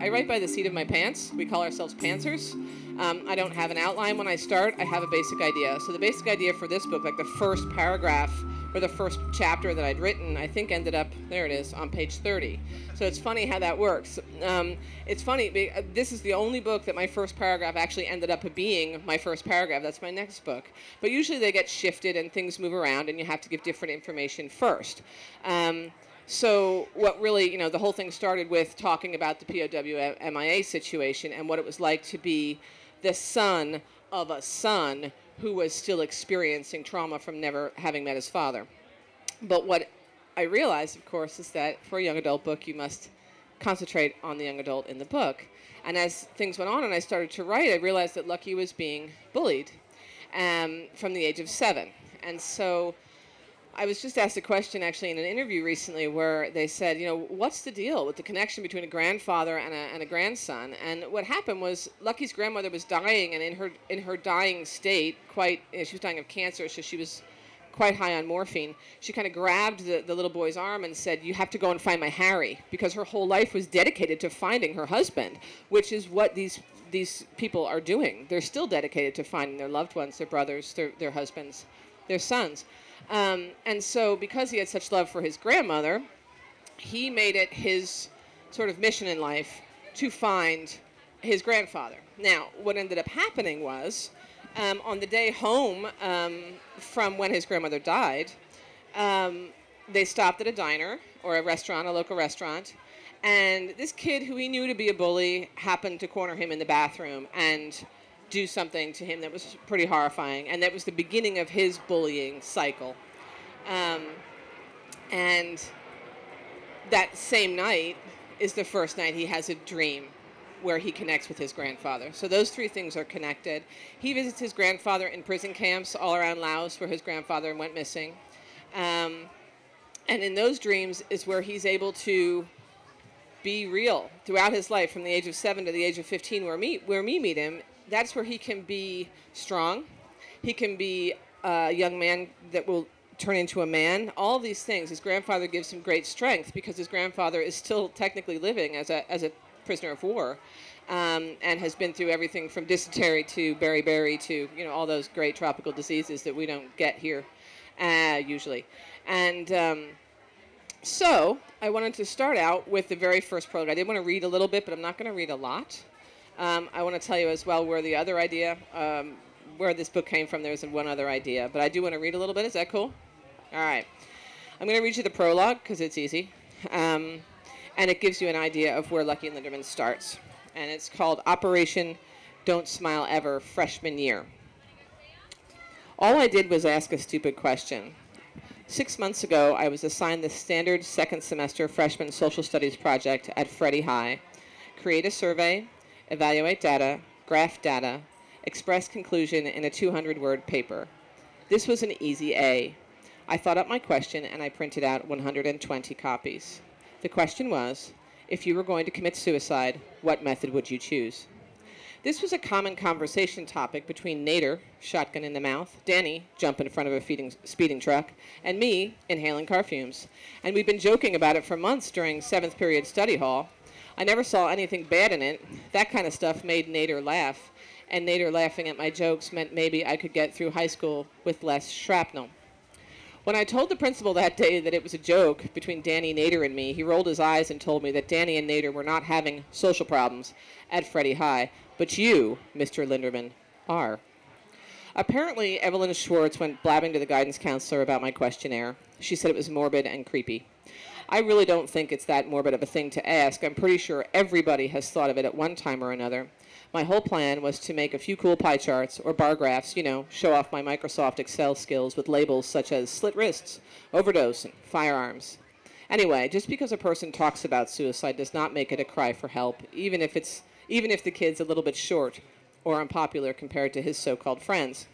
I write by the seat of my pants. We call ourselves pantsers. I don't have an outline when I start. I have a basic idea. So the basic idea for this book, like the first paragraph or the first chapter that I'd written, I think ended up, there it is, on page 30. So it's funny how that works. It's funny, this is the only book that my first paragraph actually ended up being my first paragraph. That's my next book. But usually they get shifted and things move around and you have to give different information first. So what really, the whole thing started with talking about the POW MIA situation and what it was like to be the son of a son who was still experiencing trauma from never having met his father. But what I realized, of course, is that for a young adult book, you must concentrate on the young adult in the book. And as things went on and I started to write, I realized that Lucky was being bullied from the age of 7. And so I was just asked a question actually in an interview recently where they said, what's the deal with the connection between a grandfather and a grandson? And what happened was Lucky's grandmother was dying, and in her dying state, she was dying of cancer, so she was quite high on morphine. She kind of grabbed the little boy's arm and said, "You have to go and find my Harry," because her whole life was dedicated to finding her husband, which is what these people are doing. They're still dedicated to finding their loved ones, their brothers, their husbands, their sons. And so because he had such love for his grandmother, he made it his sort of mission in life to find his grandfather. Now, what ended up happening was, on the day home from when his grandmother died, they stopped at a diner or a restaurant, a local restaurant, and this kid who he knew to be a bully happened to corner him in the bathroom and do something to him that was pretty horrifying, and that was the beginning of his bullying cycle. And that same night is the first night he has a dream where he connects with his grandfather. So those three things are connected. He visits his grandfather in prison camps all around Laos where his grandfather went missing. And in those dreams is where he's able to be real throughout his life from the age of 7 to the age of 15 where we meet him. That's where he can be strong. He can be a young man that will turn into a man. All these things. His grandfather gives him great strength because his grandfather is still technically living as a prisoner of war, and has been through everything from dysentery to beriberi to all those great tropical diseases that we don't get here usually. And so I wanted to start out with the very first prologue. I did want to read a little bit, but I'm not going to read a lot. I want to tell you as well where the other idea, where this book came from. There's one other idea, but I do want to read a little bit. Is that cool? All right. I'm going to read you the prologue because it's easy, and it gives you an idea of where Lucky Linderman starts. And it's called Operation Don't Smile Ever, Freshman Year. All I did was ask a stupid question. 6 months ago, I was assigned the standard second semester freshman social studies project at Freddie High. Create a survey, evaluate data, graph data, express conclusion in a 200-word paper. This was an easy A. I thought up my question and I printed out 120 copies. The question was, if you were going to commit suicide, what method would you choose? This was a common conversation topic between Nader, shotgun in the mouth, Danny, jump in front of a speeding truck, and me, inhaling car fumes. And we'd been joking about it for months during 7th period study hall. I never saw anything bad in it. That kind of stuff made Nader laugh, and Nader laughing at my jokes meant maybe I could get through high school with less shrapnel. When I told the principal that day that it was a joke between Danny, Nader, and me, he rolled his eyes and told me that Danny and Nader were not having social problems at Freddie High, but you, Mr. Linderman, are. Apparently, Evelyn Schwartz went blabbing to the guidance counselor about my questionnaire. She said it was morbid and creepy. I really don't think it's that morbid of a thing to ask. I'm pretty sure everybody has thought of it at one time or another. My whole plan was to make a few cool pie charts or bar graphs, show off my Microsoft Excel skills with labels such as slit wrists, overdose, and firearms. Anyway, just because a person talks about suicide does not make it a cry for help, even if the kid's a little bit short or unpopular compared to his so-called friends.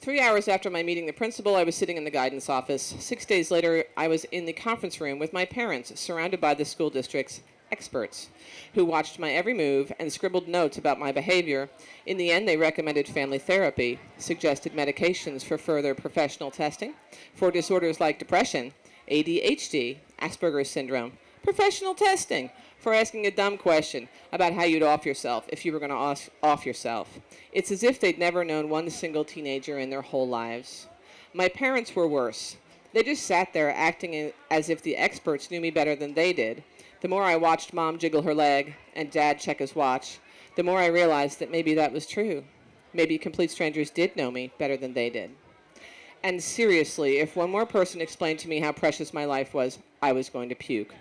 3 hours after my meeting the principal, I was sitting in the guidance office. 6 days later, I was in the conference room with my parents, surrounded by the school district's experts, who watched my every move and scribbled notes about my behavior. In the end, they recommended family therapy, suggested medications for further professional testing, for disorders like depression, ADHD, Asperger's syndrome, Professional testing for asking a dumb question about how you'd off yourself if you were going to off yourself. It's as if they'd never known one single teenager in their whole lives. My parents were worse. They just sat there acting as if the experts knew me better than they did. The more I watched Mom jiggle her leg and Dad check his watch, the more I realized that maybe that was true. Maybe complete strangers did know me better than they did. And seriously, if one more person explained to me how precious my life was, I was going to puke.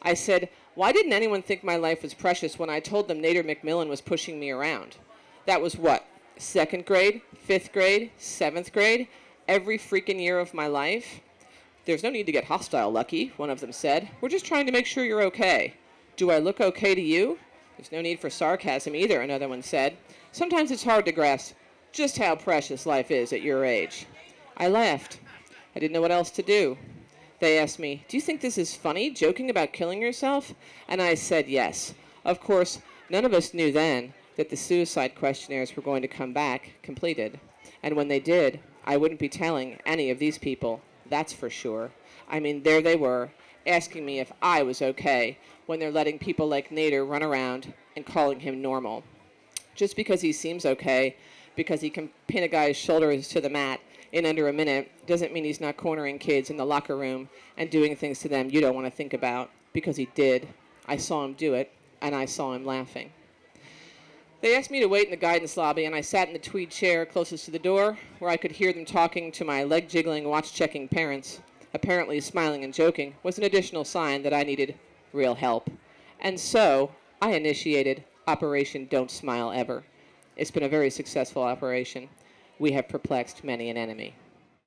I said, why didn't anyone think my life was precious when I told them Nader McMillan was pushing me around? That was what? 2nd grade, 5th grade, 7th grade? Every freaking year of my life? There's no need to get hostile, Lucky, one of them said. We're just trying to make sure you're okay. Do I look okay to you? There's no need for sarcasm either, another one said. Sometimes it's hard to grasp just how precious life is at your age. I laughed. I didn't know what else to do. They asked me, do you think this is funny, joking about killing yourself? And I said yes. Of course, none of us knew then that the suicide questionnaires were going to come back completed. And when they did, I wouldn't be telling any of these people, that's for sure. I mean, there they were, asking me if I was okay when they're letting people like Nader run around and calling him normal. Just because he seems okay, because he can pin a guy's shoulders to the mat in under a minute, doesn't mean he's not cornering kids in the locker room and doing things to them you don't want to think about, because he did. I saw him do it, and I saw him laughing. They asked me to wait in the guidance lobby, and I sat in the tweed chair closest to the door, where I could hear them talking to my leg-jiggling, watch-checking parents. Apparently smiling and joking was an additional sign that I needed real help. And so I initiated Operation Don't Smile Ever. It's been a very successful operation. We have perplexed many an enemy.